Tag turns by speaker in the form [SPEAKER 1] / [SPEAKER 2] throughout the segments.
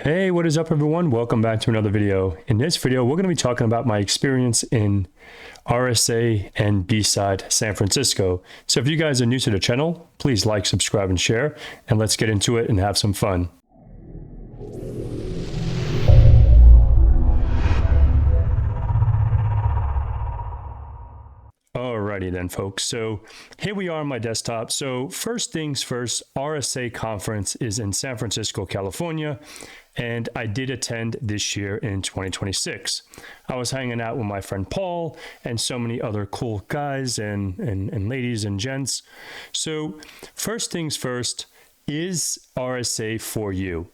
[SPEAKER 1] Hey, what is up everyone? Welcome back to another video. In this video, we're going to be talking about my experience in RSA and BSide San Francisco. So if you guys are new to the channel, please like, subscribe, and share, and let's get into it and have some fun. Alrighty then, folks. So here we are on my desktop. So first things first, RSA conference is in San Francisco, California, and I did attend this year in 2026. I was hanging out with my friend Paul and so many other cool guys and ladies and gents. So first things first, is RSA for you?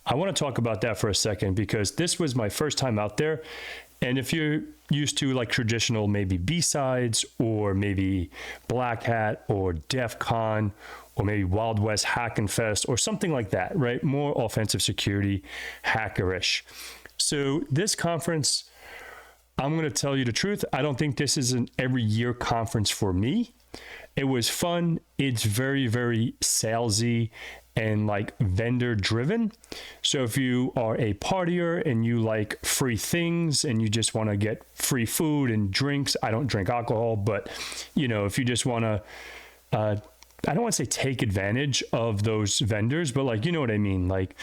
[SPEAKER 1] I want to talk about that for a second because this was my first time out there. And if you're used to like traditional maybe BSides or maybe Black Hat or DEF CON or maybe Wild West Hack and Fest or something like that, right? More offensive security, hackerish. So this conference, I'm going to tell you the truth. I don't think this is an every year conference for me. It was fun. It's very, very salesy and like vendor driven. So if you are a partier and you like free things and you just want to get free food and drinks, I don't drink alcohol, but you know, if you just want to, I don't want to say take advantage of those vendors, but like, you know what I mean? Like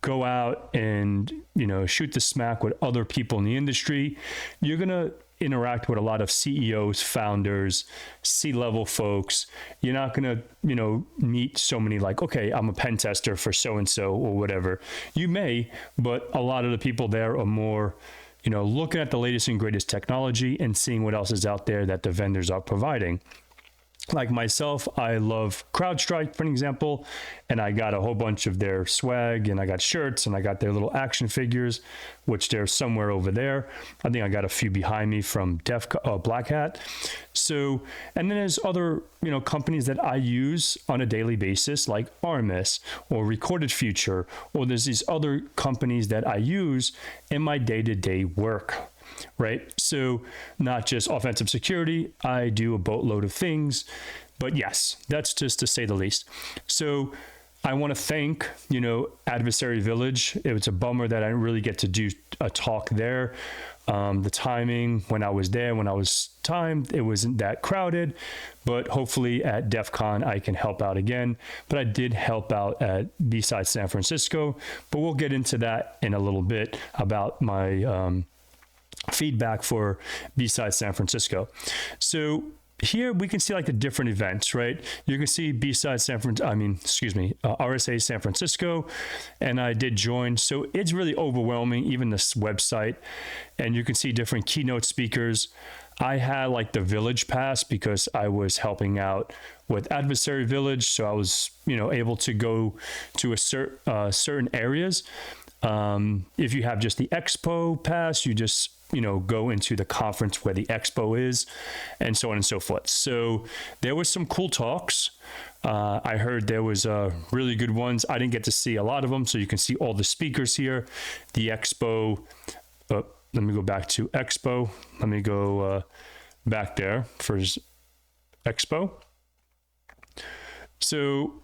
[SPEAKER 1] go out and, you know, shoot the smack with other people in the industry. You're going to interact with a lot of CEOs, founders, C-level folks. You're not going to, you know, meet so many like, okay, I'm a pen tester for so-and-so or whatever. You may, but a lot of the people there are more, you know, looking at the latest and greatest technology and seeing what else is out there that the vendors are providing. Like myself, I love CrowdStrike, for an example, and I got a whole bunch of their swag, and I got shirts, and I got their little action figures, which they're somewhere over there. I think I got a few behind me from Black Hat. So, and then there's other, you know, companies that I use on a daily basis, like Armis or Recorded Future, or there's these other companies that I use in my day-to-day work. Right. So not just offensive security, I do a boatload of things, but yes, that's just to say the least. So I want to thank, you know, Adversary Village. It was a bummer that I didn't really get to do a talk there. The timing when I was there, when I was timed, it wasn't that crowded, but hopefully at DEF CON I can help out again. But I did help out at BSides San Francisco, but we'll get into that in a little bit about my feedback for BSides San Francisco. So here we can see like the different events, right? You can see BSides RSA San Francisco, and I did join. So it's really overwhelming, even this website, and you can see different keynote speakers. I had like the Village Pass because I was helping out with Adversary Village, so I was, you know, able to go to certain areas. If you have just the Expo Pass, you just, you know, go into the conference where the expo is, and so on and so forth. So there was some cool talks. I heard there was really good ones. I didn't get to see a lot of them, so you can see all the speakers here. The expo, let me go back to expo. Let me go back there for expo. So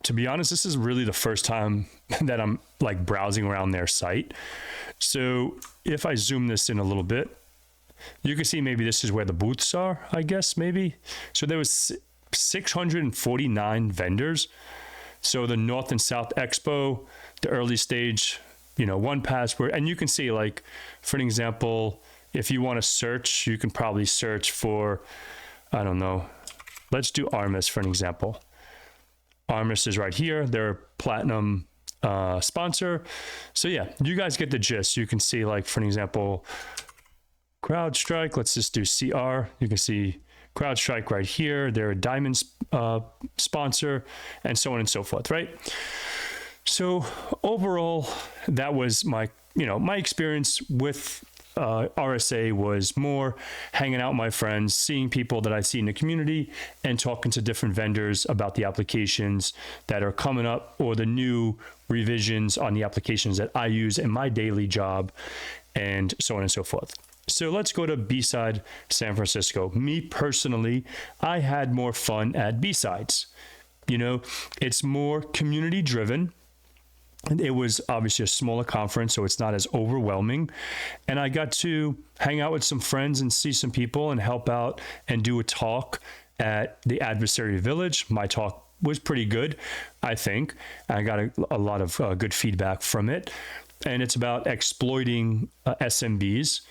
[SPEAKER 1] to be honest, this is really the first time that I'm like browsing around their site. So if I zoom this in a little bit, you can see maybe this is where the booths are, I guess, maybe. So there was 649 vendors. So the North and South Expo, the early stage, you know, one password. And you can see like, for an example, if you want to search, you can probably search for, I don't know, let's do Armis for an example. Armis is right here. They're a platinum sponsor. So yeah, you guys get the gist. You can see like, for an example, CrowdStrike. Let's just do CR. You can see CrowdStrike right here. They're a diamond sponsor, and so on and so forth, right? So overall, that was my, you know, my experience with RSA was more hanging out with my friends, seeing people that I see in the community, and talking to different vendors about the applications that are coming up or the new revisions on the applications that I use in my daily job, and so on and so forth. So let's go to BSides San Francisco. Me personally, I had more fun at BSides. You know, it's more community driven. it was obviously a smaller conference, so it's not as overwhelming. And I got to hang out with some friends and see some people and help out and do a talk at the Adversary Village. My talk was pretty good, I think. I got a lot of good feedback from it. And it's about exploiting SMBs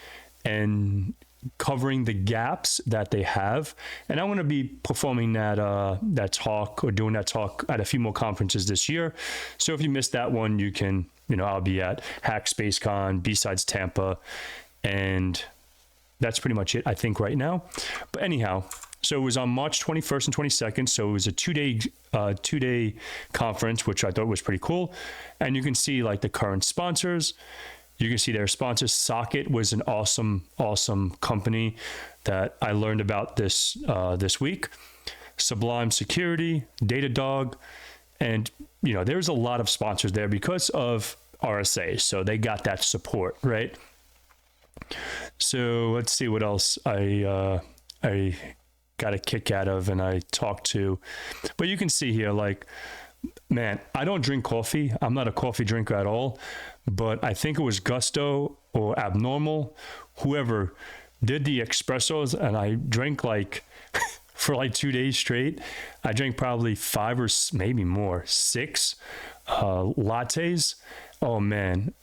[SPEAKER 1] and covering the gaps that they have. And I'm going to be performing that talk or doing that talk at a few more conferences this year. So if you missed that one, you can, I'll be at HackSpaceCon, BSides Tampa, and that's pretty much it, I think, right now. But anyhow, so it was on March 21st and 22nd. So it was a two-day conference, which I thought was pretty cool. And you can see like the current sponsors. You can see their sponsors. Socket was an awesome company that I learned about this week. Sublime Security, Datadog, and there's a lot of sponsors there because of RSA. So they got that support, right? So let's see what else I got a kick out of and I talked to. But you can see here, like, man, I don't drink coffee. I'm not a coffee drinker at all. But I think it was Gusto or Abnormal, whoever did the espressos, and I drank like for like 2 days straight. I drank probably 5 or maybe more, 6 lattes. Oh man,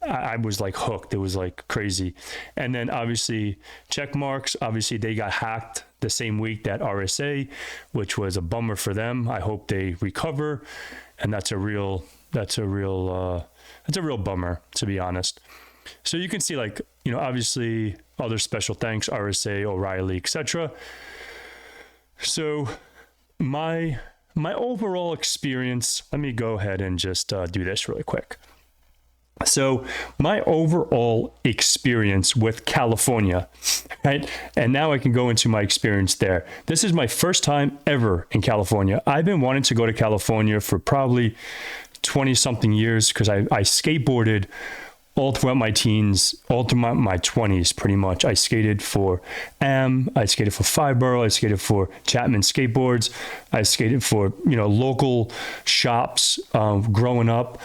[SPEAKER 1] I was like hooked. It was like crazy. And then obviously Checkmarks, obviously they got hacked the same week that RSA, which was a bummer for them. I hope they recover. And that's a real bummer, to be honest. So you can see, like, obviously other special thanks, RSA, O'Reilly, etc. So my overall experience, let me go ahead and just do this really quick. So my overall experience with California, right? And now I can go into my experience there. This is my first time ever in California. I've been wanting to go to California for probably 20 something years because I skateboarded all throughout my teens, all throughout my 20s, pretty much. I skated for I skated for Fibro, I skated for Chapman Skateboards, I skated for, local shops growing up.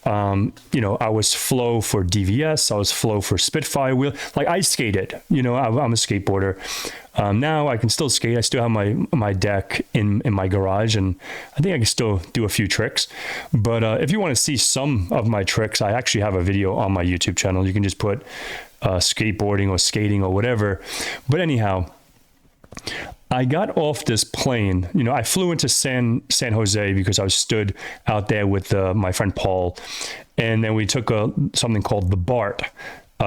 [SPEAKER 1] I was flow for DVS, I was flow for Spitfire wheel. Like I skated, I'm a skateboarder. Now I can still skate. I still have my deck in my garage, and I think I can still do a few tricks. But if you want to see some of my tricks, I actually have a video on my YouTube channel. You can just put skateboarding or skating or whatever. But anyhow, I got off this plane. I flew into San Jose because I was stood out there with my friend Paul, and then we took something called the BART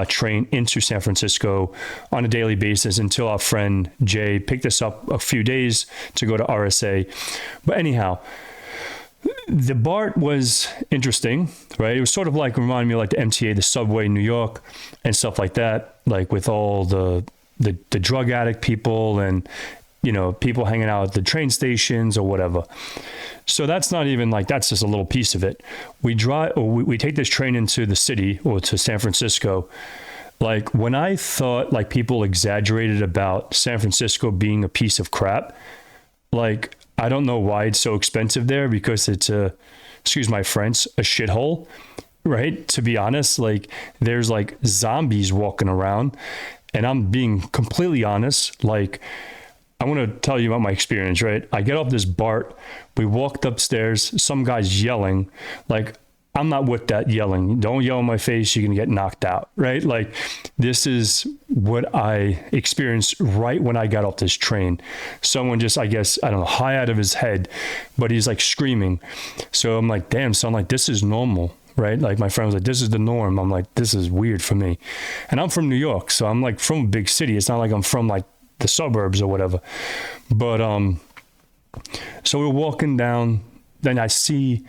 [SPEAKER 1] train into San Francisco on a daily basis until our friend Jay picked us up a few days to go to RSA. But anyhow, the BART was interesting, right? It was sort of like, reminded me of like the MTA, the subway in New York and stuff like that, like with all the drug addict people and people hanging out at the train stations or whatever. So that's not even like, that's just a little piece of it. We take this train into the city or to San Francisco. Like when I thought like people exaggerated about San Francisco being a piece of crap, like I don't know why it's so expensive there, because it's excuse my French, a shithole, right? To be honest, like there's like zombies walking around, and I'm being completely honest. Like, I want to tell you about my experience, right? I get off this BART, we walked upstairs, some guy's yelling. Like, I'm not with that yelling. Don't yell in my face, you're going to get knocked out, right? Like, this is what I experienced right when I got off this train. Someone just, I guess, I don't know, high out of his head, but he's like screaming. So I'm like, damn, son, like, this is normal, right? Like, my friend was like, this is the norm. I'm like, this is weird for me. And I'm from New York, so I'm like from a big city. It's not like I'm from like the suburbs or whatever. But so we're walking down, then I see,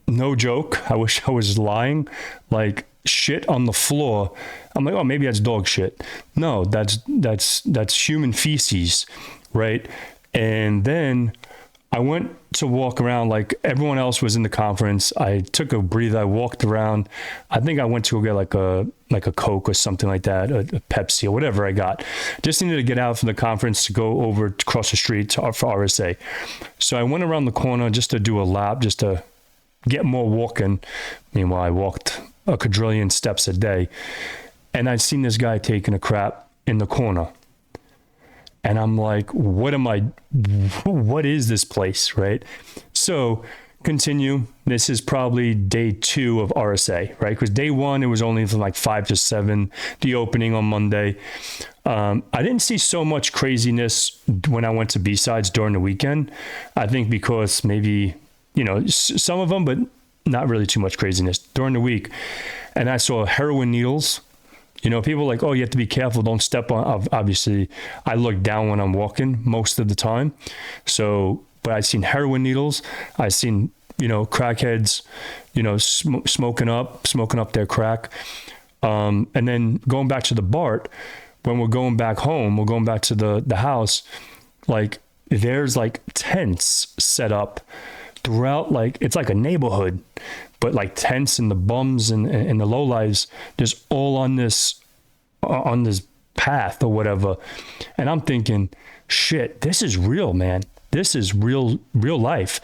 [SPEAKER 1] no joke, I wish I was lying, like shit on the floor. I'm like, oh, maybe that's dog shit. No, that's human feces, right? And then I went to walk around like everyone else was in the conference. I took a breather. I walked around. I think I went to go get like a Coke or something like that, a Pepsi or whatever I got. Just needed to get out from the conference to go over across the street for RSA. So I went around the corner just to do a lap, just to, get more walking. Meanwhile, I walked a quadrillion steps a day, and I'd seen this guy taking a crap in the corner. And I'm like, what is this place, right? So continue. This is probably day 2 of RSA, right? Because day 1, it was only from like 5 to 7, the opening on Monday. I didn't see so much craziness when I went to BSides during the weekend. I think because maybe, some of them, but not really too much craziness during the week. And I saw heroin needles. People are like, oh, you have to be careful. Don't step on. Obviously, I look down when I'm walking most of the time. So, but I've seen heroin needles. I've seen, crackheads, smoking up their crack. And then going back to the BART, when we're going back home, we're going back to the house, like there's like tents set up throughout, like it's like a neighborhood, but like tents and the bums and the lowlives just all on this path or whatever. And I'm thinking, shit, this is real, man. This is real life.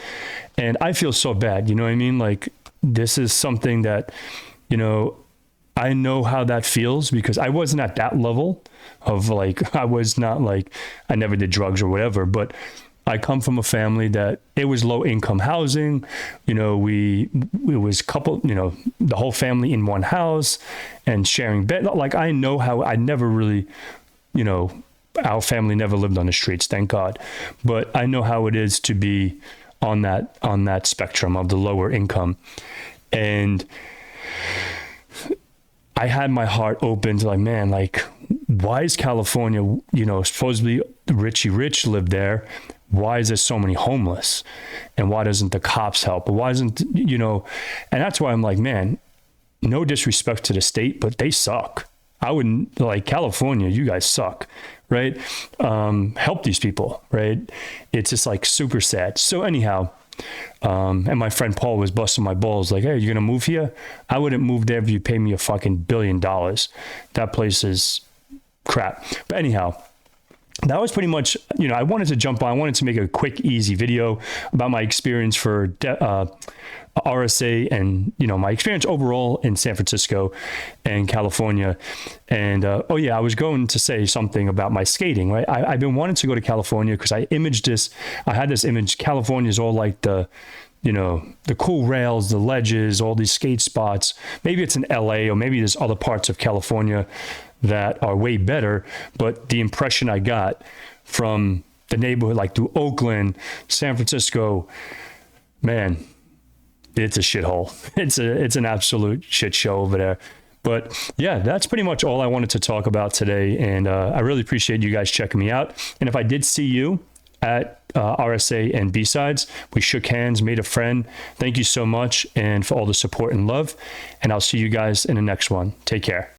[SPEAKER 1] And I feel so bad. You know what I mean? Like this is something that, I know how that feels because I wasn't at that level of like, I was not like, I never did drugs or whatever, but I come from a family that it was low income housing. It was the whole family in one house and sharing bed. Like I know how I never really, our family never lived on the streets, thank God. But I know how it is to be on that spectrum of the lower income. And I had my heart open to like, man, like, why is California, supposedly Richie Rich lived there? Why is there so many homeless? And why doesn't the cops help? But why isn't, and that's why I'm like, man, no disrespect to the state, but they suck. I wouldn't like California, you guys suck, right? Help these people, right? It's just like super sad. So anyhow, and my friend Paul was busting my balls like, hey, you're going to move here? I wouldn't move there if you pay me a fucking $1 billion. That place is crap. But anyhow, that was pretty much, I wanted to jump on. I wanted to make a quick, easy video about my experience for RSA and, my experience overall in San Francisco and California. And, I was going to say something about my skating, right? I've been wanting to go to California because I had this image. California is all like the cool rails, the ledges, all these skate spots. Maybe it's in LA or maybe there's other parts of California that are way better. But the impression I got from the neighborhood, like through Oakland, San Francisco, man, it's a shithole. It's an absolute shit show over there. But yeah, that's pretty much all I wanted to talk about today. And I really appreciate you guys checking me out. And if I did see you at RSA and BSides, we shook hands, made a friend. Thank you so much and for all the support and love. And I'll see you guys in the next one. Take care.